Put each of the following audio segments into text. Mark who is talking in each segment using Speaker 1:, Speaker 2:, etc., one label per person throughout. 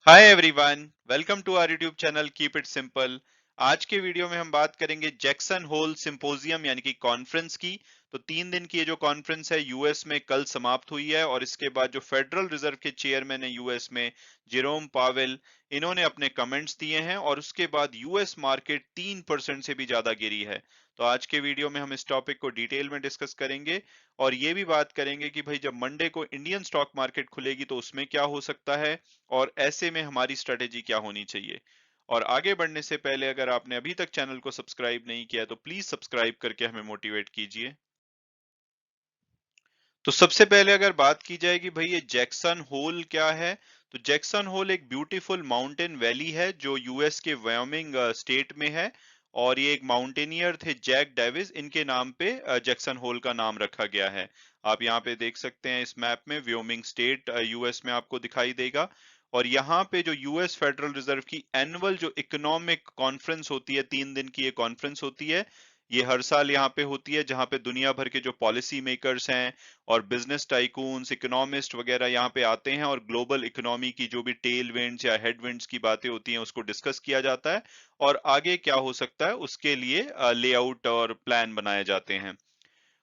Speaker 1: Hi everyone, welcome to our YouTube channel keep it simple. आज के video में हम बात करेंगे जैक्सन होल सिंपोजियम यानी कि कॉन्फ्रेंस की। तो 3 दिन की ये जो कॉन्फ्रेंस है यूएस में कल समाप्त हुई है और इसके बाद जो फेडरल रिजर्व के चेयरमैन है यूएस में, जेरोम पावेल, इन्होंने अपने कमेंट्स दिए हैं और उसके बाद यूएस मार्केट 3% से भी ज्यादा गिरी है। तो आज के वीडियो में हम इस टॉपिक को डिटेल में डिस्कस करेंगे और ये भी बात करेंगे कि भाई जब मंडे को इंडियन स्टॉक मार्केट खुलेगी तो उसमें क्या हो सकता है और ऐसे में हमारी स्ट्रेटेजी क्या होनी चाहिए। और आगे बढ़ने से पहले अगर आपने अभी तक चैनल को सब्सक्राइब नहीं किया है तो प्लीज सब्सक्राइब करके हमें मोटिवेट कीजिए। तो सबसे पहले अगर बात की जाए कि भाई ये जैक्सन होल क्या है, तो जैक्सन होल एक ब्यूटीफुल माउंटेन वैली है जो यूएस के वायोमिंग स्टेट में है। और ये एक माउंटेनियर थे जैक डेविस, इनके नाम पे जैक्सन होल का नाम रखा गया है। आप यहाँ पे देख सकते हैं इस मैप में वायोमिंग स्टेट यूएस में आपको दिखाई देगा। और यहाँ पे जो यूएस फेडरल रिजर्व की एनुअल जो इकोनॉमिक कॉन्फ्रेंस होती है, 3 दिन की ये कॉन्फ्रेंस होती है। ये हर साल यहाँ पे होती है जहाँ पे दुनिया भर के जो पॉलिसी मेकर्स हैं और बिजनेस टाइकून्स, इकोनॉमिस्ट वगैरह यहाँ पे आते हैं और ग्लोबल इकोनॉमी की जो भी टेल विंड्स या हेड विंड्स की बातें होती हैं उसको डिस्कस किया जाता है और आगे क्या हो सकता है उसके लिए लेआउट और प्लान बनाए जाते हैं।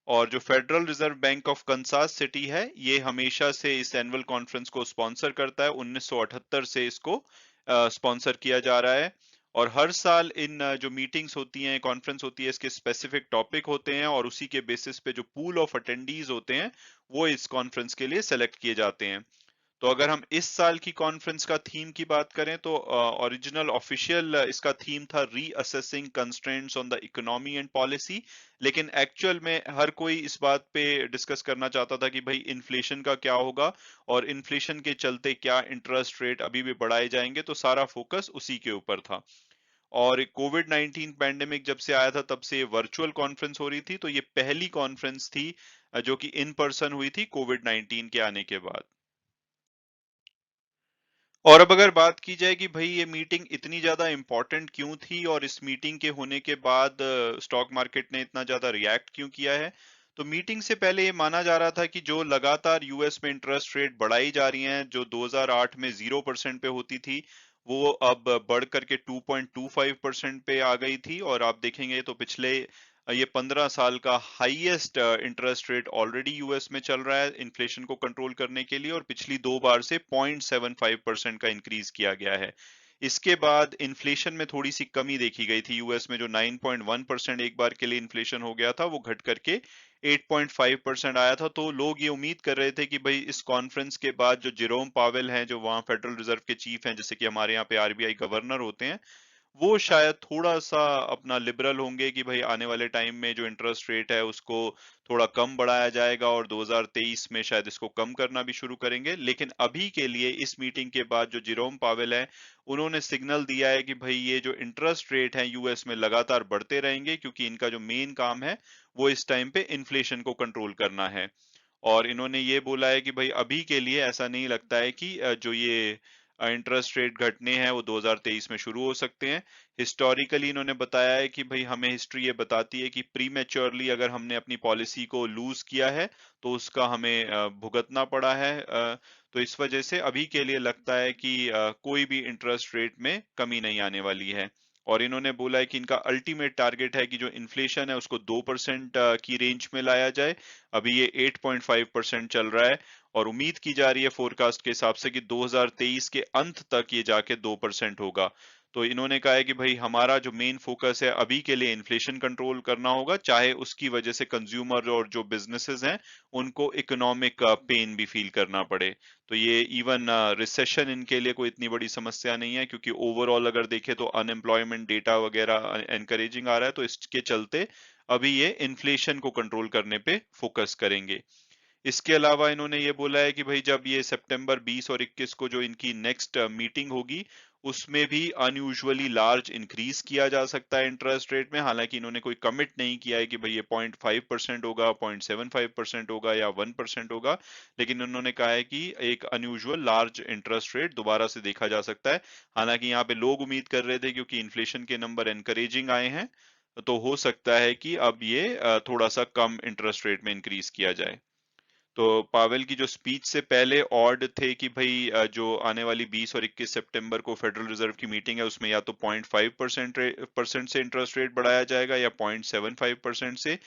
Speaker 1: और जो federal reserve bank of Kansas city है, ये हमेशा से इस एनुअल कॉन्फ्रेंस को स्पॉन्सर करता है। 1978 से इसको स्पॉन्सर किया जा रहा है। और हर साल इन जो मीटिंग्स होती हैं, कॉन्फ्रेंस होती है, इसके स्पेसिफिक टॉपिक होते हैं और उसी के बेसिस पे जो पूल ऑफ अटेंडीज होते हैं वो इस कॉन्फ्रेंस के लिए सेलेक्ट किए जाते हैं। तो अगर हम इस साल की कॉन्फ्रेंस का थीम की बात करें तो ओरिजिनल ऑफिशियल इसका थीम था reassessing constraints on the economy and policy. लेकिन एक्चुअल में हर कोई इस बात पे डिस्कस करना चाहता था कि भाई इन्फ्लेशन का क्या होगा और इन्फ्लेशन के चलते क्या इंटरेस्ट रेट अभी भी बढ़ाए जाएंगे, तो सारा फोकस उसी के ऊपर था। और कोविड 19 पैंडेमिक जब से आया था तब से ये वर्चुअल कॉन्फ्रेंस हो रही थी, तो ये पहली कॉन्फ्रेंस थी जो कि इन पर्सन हुई थी कोविड 19 के आने के बाद। और अब अगर बात की जाए कि भाई ये मीटिंग इतनी ज्यादा इंपॉर्टेंट क्यों थी और इस मीटिंग के होने के बाद स्टॉक मार्केट ने इतना ज्यादा रिएक्ट क्यों किया है, तो मीटिंग से पहले ये माना जा रहा था कि जो लगातार यूएस में इंटरेस्ट रेट बढ़ाई जा रही हैं, जो 2008 में 0% पे होती थी, वो अब बढ़ करके 2.25% पे आ गई थी। और आप देखेंगे तो पिछले ये 15 साल का highest interest rate already US में चल रहा है इन्फ्लेशन को कंट्रोल करने के लिए, और पिछली 2 बार से 0.75% का इंक्रीज किया गया है। इसके बाद इन्फ्लेशन में थोड़ी सी कमी देखी गई थी यूएस में। जो 9.1% एक बार के लिए इन्फ्लेशन हो गया था वो घट करके 8.5% आया था। तो लोग ये उम्मीद कर रहे थे कि भाई इस कॉन्फ्रेंस के बाद जो जेरोम पावेल हैं, जो वहाँ फेडरल रिजर्व के चीफ हैं, जैसे कि हमारे यहाँ पे आरबीआई गवर्नर होते हैं, वो शायद थोड़ा-सा अपना लिबरल होंगे कि भाई आने वाले टाइम में जो इंटरेस्ट रेट है उसको थोड़ा कम बढ़ाया जाएगा और 2023 में शायद इसको कम करना भी शुरू करेंगे। लेकिन अभी के लिए इस मीटिंग के बाद जो जेरोम पावेल है, उन्होंने सिग्नल दिया है कि भाई ये जो इंटरेस्ट रेट है यूएस में लगातार बढ़ते रहेंगे, क्योंकि इनका जो मेन काम है वो इस टाइम पे इन्फ्लेशन को कंट्रोल करना है। और इन्होंने ये बोला है कि भाई अभी के लिए ऐसा नहीं लगता है कि जो ये इंटरेस्ट रेट घटने हैं वो 2023 में शुरू हो सकते हैं। हिस्टोरिकली इन्होंने बताया है कि भाई हमें हिस्ट्री ये बताती है कि प्रीमेच्योरली अगर हमने अपनी पॉलिसी को लूज किया है तो उसका हमें भुगतना पड़ा है। तो इस वजह से अभी के लिए लगता है कि कोई भी इंटरेस्ट रेट में कमी नहीं आने वाली है। और इन्होंने बोला है कि इनका अल्टीमेट टारगेट है कि जो इन्फ्लेशन है उसको 2% की रेंज में लाया जाए। अभी ये 8.5% चल रहा है और उम्मीद की जा रही है फोरकास्ट के हिसाब से कि 2023 के अंत तक ये जाके 2% होगा। तो इन्होंने कहा है कि भाई हमारा जो मेन फोकस है अभी के लिए इन्फ्लेशन कंट्रोल करना होगा, चाहे उसकी वजह से कंज्यूमर और जो बिजनेसेस हैं उनको इकोनॉमिक पेन भी फील करना पड़े। तो ये इवन रिसेशन इनके लिए कोई इतनी बड़ी समस्या नहीं है, क्योंकि ओवरऑल अगर देखें तो अनएम्प्लॉयमेंट डेटा वगैरह एनकरेजिंग आ रहा है। तो इसके चलते अभी ये इन्फ्लेशन को कंट्रोल करने पे फोकस करेंगे। इसके अलावा इन्होंने ये बोला है कि भाई जब ये सितंबर 20 और 21 को जो इनकी नेक्स्ट मीटिंग होगी उसमें भी अनयूजुअली लार्ज इंक्रीज किया जा सकता है इंटरेस्ट रेट में। हालांकि इन्होंने कोई कमिट नहीं किया है कि भाई ये 0.5% होगा, 0.75% होगा या 1% होगा। लेकिन उन्होंने कहा है कि एक अनयूजुअल लार्ज इंटरेस्ट रेट दोबारा से देखा जा सकता है। हालांकि यहाँ पे लोग उम्मीद कर रहे थे क्योंकि इन्फ्लेशन के नंबर एनकरेजिंग आए हैं, तो हो सकता है कि अब ये थोड़ा सा कम इंटरेस्ट रेट में इंक्रीज किया जाए। तो पावेल की जो स्पीच से पहले ऑड थे कि भाई जो आने वाली 20 और 21 सितंबर को फेडरल रिजर्व की मीटिंग है उसमें या तो 0.5% से इंटरेस्ट रेट बढ़ाया जाएगा या 0.75% से।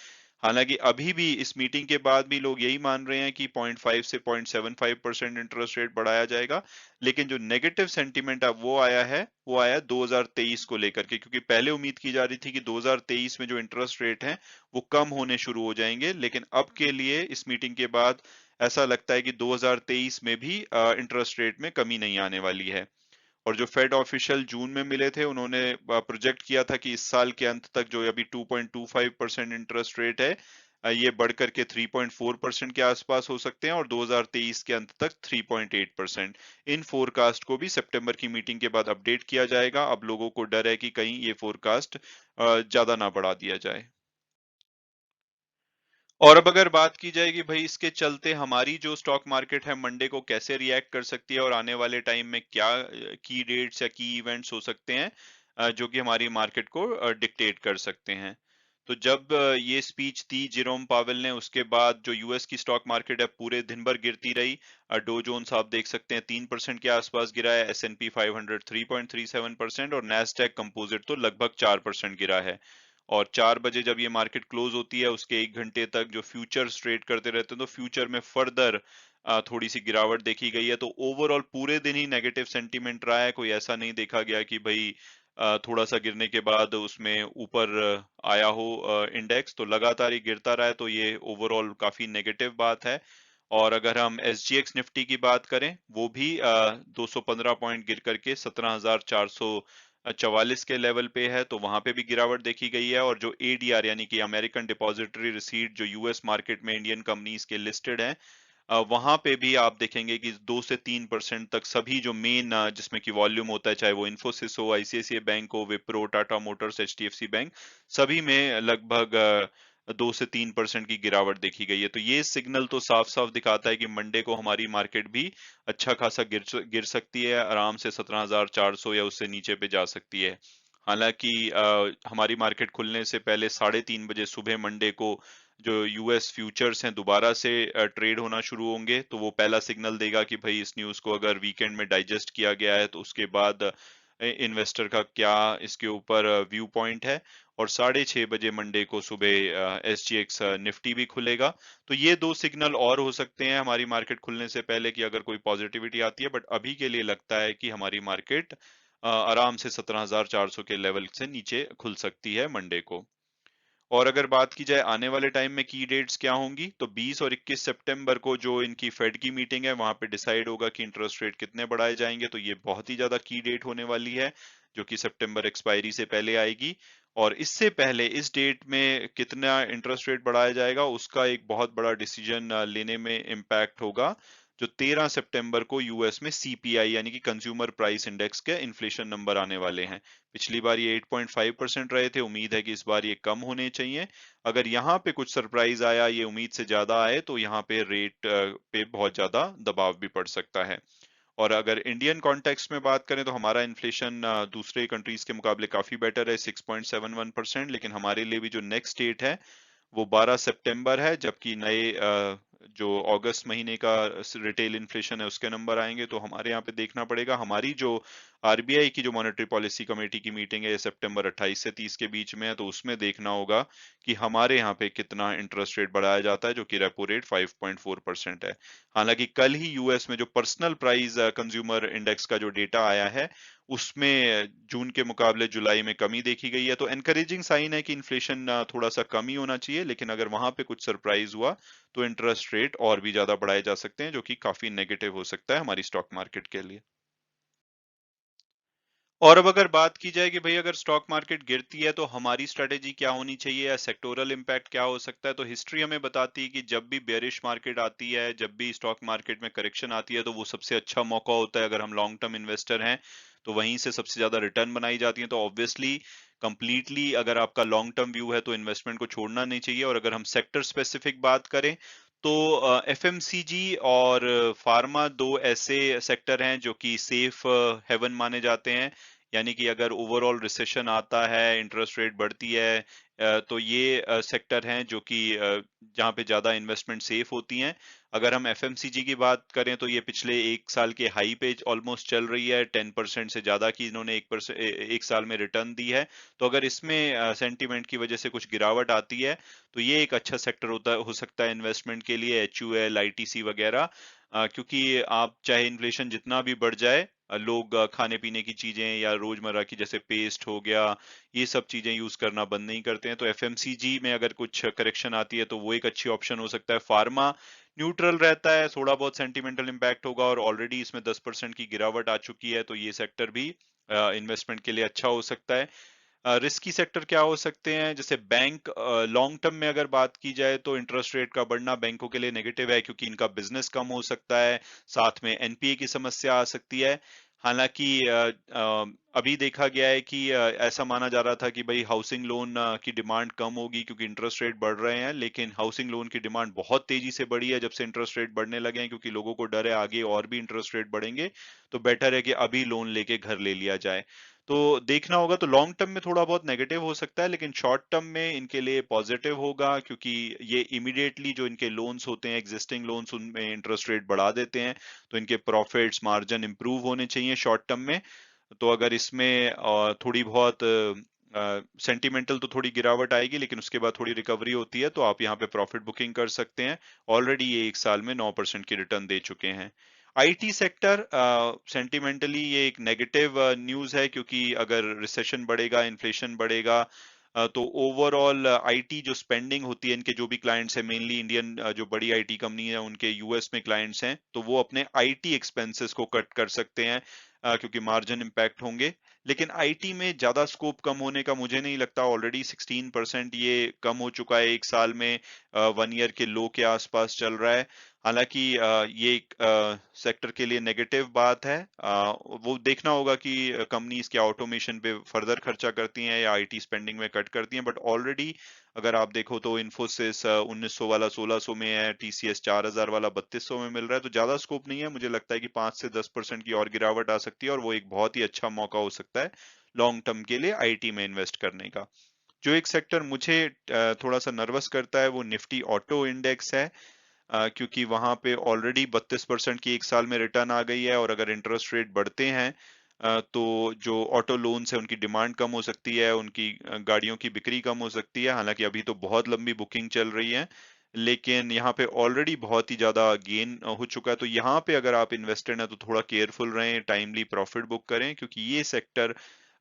Speaker 1: हालांकि अभी भी इस मीटिंग के बाद भी लोग यही मान रहे हैं कि 0.5 से 0.75% इंटरेस्ट रेट बढ़ाया जाएगा। लेकिन जो नेगेटिव सेंटीमेंट अब वो आया 2023 को लेकर के, क्योंकि पहले उम्मीद की जा रही थी कि 2023 में जो इंटरेस्ट रेट है वो कम होने शुरू हो जाएंगे, लेकिन अब के लिए इस मीटिंग के बाद ऐसा लगता है कि 2023 में भी इंटरेस्ट रेट में कमी नहीं आने वाली है। और जो फेड ऑफिशियल जून में मिले थे उन्होंने प्रोजेक्ट किया था कि इस साल के अंत तक जो अभी 2.25% इंटरेस्ट रेट है ये बढ़कर के 3.4% के आसपास हो सकते हैं और 2023 के अंत तक 3.8%। इन फोरकास्ट को भी सितंबर की मीटिंग के बाद अपडेट किया जाएगा। अब लोगों को डर है कि कहीं ये फोरकास्ट ज्यादा ना बढ़ा दिया जाए। और अब अगर बात की जाए कि भाई इसके चलते हमारी जो स्टॉक मार्केट है मंडे को कैसे रिएक्ट कर सकती है और आने वाले टाइम में क्या की डेट्स या की इवेंट्स हो सकते हैं जो कि हमारी मार्केट को डिक्टेट कर सकते हैं। तो जब ये स्पीच दी जेरोम पावेल ने, उसके बाद जो यूएस की स्टॉक मार्केट है पूरे दिन भर गिरती रही। डो जोन्स आप देख सकते हैं 3% के आसपास गिरा है, S&P 500 3.37% और नेस्डैक कंपोजिट तो लगभग 4% गिरा है। और 4 बजे जब ये मार्केट क्लोज होती है उसके 1 घंटे तक जो फ्यूचर्स ट्रेड करते रहते हैं तो फ्यूचर में फर्दर थोड़ी सी गिरावट देखी गई है। तो ओवरऑल पूरे दिन ही नेगेटिव सेंटीमेंट रहा है, कोई ऐसा नहीं देखा गया कि भाई थोड़ा सा गिरने के बाद उसमें ऊपर आया हो इंडेक्स। तो लगातार ये गिरता रहा है, तो ये ओवरऑल काफी नेगेटिव बात है। और अगर हम SGX निफ्टी की बात करें वो भी 215 पॉइंट गिर करके 17,444 के लेवल पे है, तो वहां पे भी गिरावट देखी गई है। और जो ADR यानी कि अमेरिकन डिपॉजिटरी रिसीट जो यूएस मार्केट में इंडियन कंपनीज के लिस्टेड हैं वहां पे भी आप देखेंगे कि 2 से 3% तक सभी जो मेन जिसमें कि वॉल्यूम होता है, चाहे वो इन्फोसिस हो, ICICI बैंक हो, Wipro, Tata Motors, HDFC bank, सभी में लगभग 2 से 3% की गिरावट देखी गई है। तो ये सिग्नल तो साफ साफ दिखाता है कि मंडे को हमारी मार्केट भी अच्छा खासा गिर सकती है, आराम से 17,400 या उससे नीचे पे जा सकती है। हालांकि हमारी मार्केट खुलने से पहले 3:30 बजे सुबह मंडे को जो यूएस फ्यूचर्स हैं दोबारा से ट्रेड होना शुरू होंगे, तो वो पहला सिग्नल देगा कि भाई इस न्यूज़ को अगर वीकेंड में डाइजेस्ट किया गया है तो उसके बाद इन्वेस्टर का क्या इसके ऊपर व्यू पॉइंट है। और 6:30 बजे मंडे को सुबह SGX निफ्टी भी खुलेगा। तो ये दो सिग्नल और हो सकते हैं हमारी मार्केट खुलने से पहले कि अगर कोई पॉजिटिविटी आती है, बट अभी के लिए लगता है कि हमारी मार्केट आराम से 17,400 के लेवल से नीचे खुल सकती है मंडे को। और अगर बात की जाए आने वाले टाइम में की डेट्स क्या होंगी, तो 20 और 21 सितंबर को जो इनकी फेड की मीटिंग है वहां पे डिसाइड होगा कि इंटरेस्ट रेट कितने बढ़ाए जाएंगे। तो ये बहुत ही ज्यादा की डेट होने वाली है जो कि सितंबर एक्सपायरी से पहले आएगी। और इससे पहले इस डेट में कितना इंटरेस्ट रेट बढ़ाया जाएगा उसका एक बहुत बड़ा डिसीजन लेने में इम्पैक्ट होगा जो 13 सितंबर को यूएस में CPI यानी कि कंज्यूमर प्राइस इंडेक्स के इन्फ्लेशन नंबर आने वाले हैं। पिछली बार ये 8.5% रहे थे, उम्मीद है कि इस बार ये कम होने चाहिए। अगर यहाँ पे कुछ सरप्राइज आया, ये उम्मीद से ज्यादा आए, तो यहाँ पे रेट पे बहुत ज्यादा दबाव भी पड़ सकता है। और अगर इंडियन कॉन्टेक्स्ट में बात करें तो हमारा इन्फ्लेशन दूसरे कंट्रीज के मुकाबले काफी बेटर है 6.71%, लेकिन हमारे लिए भी जो नेक्स्ट डेट है वो 12 सितंबर है, जबकि नए जो अगस्त महीने का रिटेल इन्फ्लेशन है उसके नंबर आएंगे। तो हमारे यहाँ पे देखना पड़ेगा, हमारी जो RBI की जो मॉनेटरी पॉलिसी कमेटी की मीटिंग है ये सितंबर 28 से 30 के बीच में है, तो उसमें देखना होगा कि हमारे यहाँ पे कितना इंटरेस्ट रेट बढ़ाया जाता है, जो कि रेपो रेट 5.4% है। हालांकि कल ही यूएस में जो पर्सनल प्राइस कंज्यूमर इंडेक्स का जो डेटा आया है उसमें जून के मुकाबले जुलाई में कमी देखी गई है, तो एनकरेजिंग साइन है कि इन्फ्लेशन थोड़ा सा कम ही होना चाहिए। लेकिन अगर वहां पे कुछ सरप्राइज हुआ तो इंटरेस्ट रेट और भी ज्यादा बढ़ाए जा सकते हैं, जो कि काफी नेगेटिव हो सकता है हमारी स्टॉक मार्केट के लिए। और अब अगर बात की जाए कि भाई अगर स्टॉक मार्केट गिरती है तो हमारी स्ट्रेटेजी क्या होनी चाहिए या सेक्टोरल इम्पैक्ट क्या हो सकता है, तो हिस्ट्री हमें बताती है कि जब भी बेरिश मार्केट आती है, जब भी स्टॉक मार्केट में करेक्शन आती है, तो वो सबसे अच्छा मौका होता है अगर हम लॉन्ग टर्म इन्वेस्टर हैं, तो वहीं से सबसे ज्यादा रिटर्न बनाई जाती है। तो ऑब्वियसली कंप्लीटली अगर आपका लॉन्ग टर्म व्यू है तो इन्वेस्टमेंट को छोड़ना नहीं चाहिए। और अगर हम सेक्टर स्पेसिफिक बात करें तो FMCG और फार्मा दो ऐसे सेक्टर हैं जो कि सेफ हेवन माने जाते हैं। यानी कि अगर ओवरऑल रिसेशन आता है, इंटरेस्ट रेट बढ़ती है, तो ये सेक्टर हैं जो कि जहाँ पे ज़्यादा इन्वेस्टमेंट सेफ होती हैं। अगर हम एफएमसीजी की बात करें तो ये पिछले 1 साल के हाई पे ऑलमोस्ट चल रही है, 10% से ज़्यादा की इन्होंने 1 साल में रिटर्न दी है। तो अगर इसमें सेंटीमेंट की वजह से कुछ गिरावट आती है, तो ये एक अच्छा सेक्टर हो सकता है इन्वेस्टमेंट के लिए, एचयूएल, आईटीसी वगैरह। क्योंकि आप चाहे इन्फ्लेशन जितना भी बढ़ जाए, लोग खाने-पीने की चीज़ें या रोज़मर्रा की जैसे पेस्ट हो गया, ये सब चीज़ें यूज़ करना बंद नहीं करते हैं। तो एफएमसीजी में अगर कुछ करेक्शन आती है, तो वो एक अच्छी ऑप्शन हो सकता है। फार्मा न्यूट्रल रहता है, थोड़ा बहुत सेंटिमेंटल इम्पैक्ट होगा और ऑलरेडी इसमें 10% की गिरावट आ चुकी है, तो ये सेक्टर भी इन्वेस्टमेंट के लिए अच्छा हो सकता है। रिस्की सेक्टर क्या हो सकते हैं? जैसे बैंक, लॉन्ग टर्म में अगर बात की जाए तो इंटरेस्ट रेट का बढ़ना बैंकों के लिए नेगेटिव है क्योंकि इनका बिज़नेस कम हो सकता है, साथ में एनपीए की समस्या आ सकती है। हालाँकि अभी देखा गया है कि ऐसा माना जा रहा था कि भई हाउसिंग लोन की डिमांड कम होगी क्योंकि इंटरेस्ट रेट बढ़ रहे हैं, लेकिन हाउसिंग लोन की डिमांड बहुत तेज़ी से बढ़ी है जब से इंटरेस्ट रेट बढ़ने लगे हैं क्योंकि लोगों को डर है आगे और भी इंटरेस्ट रेट बढ़ेंगे, तो बेटर है कि अभी लोन लेके घर ले लिया जाए। तो देखना होगा, तो लॉन्ग टर्म में थोड़ा बहुत नेगेटिव हो सकता है लेकिन शॉर्ट टर्म में इनके लिए पॉजिटिव होगा क्योंकि ये इमीडिएटली जो इनके लोन्स होते हैं, एग्जिस्टिंग लोन्स, उनमें इंटरेस्ट रेट बढ़ा देते हैं, तो इनके प्रॉफिट्स मार्जिन इंप्रूव होने चाहिए शॉर्ट टर्म में। तो अगर इसमें थोड़ी बहुत सेंटिमेंटल तो थोड़ी गिरावट आएगी लेकिन उसके बाद थोड़ी रिकवरी होती है तो आप यहाँ पे प्रॉफिट बुकिंग कर सकते हैं। ऑलरेडी ये 1 साल में 9% की रिटर्न दे चुके हैं। आईटी सेक्टर सेंटिमेंटली ये एक नेगेटिव न्यूज़ है क्योंकि अगर रिसेशन बढ़ेगा, इन्फ्लेशन बढ़ेगा, तो ओवरऑल आईटी जो स्पेंडिंग होती है, इनके जो भी क्लाइंट्स हैं, मेनली इंडियन जो बड़ी आईटी कंपनी है उनके यूएस में क्लाइंट्स हैं, तो वो अपने आईटी एक्सपेंसेस को कट कर सकते हैं क्योंकि मार्जिन इम्पैक्ट होंगे। लेकिन आईटी में ज्यादा स्कोप कम होने का मुझे नहीं लगता। ऑलरेडी 16% ये कम हो चुका है 1 साल में, 1 ईयर के लो के आसपास चल रहा है। हालांकि ये एक सेक्टर के लिए नेगेटिव बात है। वो देखना होगा कि कंपनीज क्या ऑटोमेशन पे फर्दर खर्चा करती हैं या आईटी स्पेंडिंग में कट करती हैं, बट ऑलरेडी अगर आप देखो तो इन्फोसिस 1900 वाला 1600 में है, टीसीएस 4000 वाला 3200 में मिल रहा है, तो ज्यादा स्कोप नहीं है। मुझे लगता है कि 5 से 10% की और गिरावट आ सकती है और वो एक बहुत ही अच्छा मौका हो सकता है लॉन्ग टर्म के लिए आईटी में इन्वेस्ट करने का। जो एक सेक्टर मुझे थोड़ा सा नर्वस करता है वो निफ्टी ऑटो इंडेक्स है, क्योंकि वहां पे ऑलरेडी 32% की 1 साल में रिटर्न आ गई है और अगर इंटरेस्ट रेट बढ़ते हैं तो जो ऑटो लोन्स है उनकी डिमांड कम हो सकती है, उनकी गाड़ियों की बिक्री कम हो सकती है। हालांकि अभी तो बहुत लंबी बुकिंग चल रही है, लेकिन यहाँ पे ऑलरेडी बहुत ही ज्यादा गेन हो चुका है। तो यहाँ पे अगर आप इन्वेस्टेड हैं तो थोड़ा केयरफुल रहें, टाइमली प्रॉफिट बुक करें क्योंकि ये सेक्टर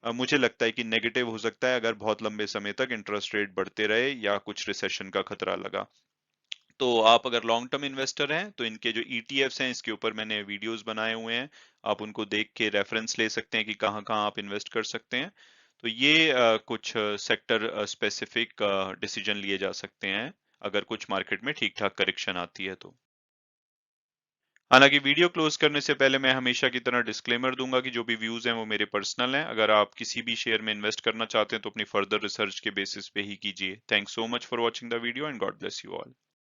Speaker 1: मुझे लगता है कि नेगेटिव हो सकता है अगर बहुत लंबे समय तक इंटरेस्ट रेट बढ़ते रहे या कुछ रिसेशन का खतरा लगा। तो आप अगर लॉन्ग टर्म इन्वेस्टर हैं तो इनके जो ईटीएफ्स हैं इसके ऊपर मैंने वीडियोस बनाए हुए हैं, आप उनको देख के रेफरेंस ले सकते हैं कि कहाँ कहाँ आप इन्वेस्ट कर सकते हैं। तो ये कुछ सेक्टर स्पेसिफिक डिसीजन लिए जा सकते हैं अगर कुछ मार्केट में ठीक ठाक करेक्शन आती है तो। हालांकि वीडियो क्लोज करने से पहले मैं हमेशा की तरह डिस्क्लेमर दूंगा कि जो भी व्यूज हैं वो मेरे पर्सनल हैं। अगर आप किसी भी शेयर में इन्वेस्ट करना चाहते हैं तो अपनी फर्दर रिसर्च के बेसिस पे ही कीजिए। Thanks so much for watching the video and God bless you all.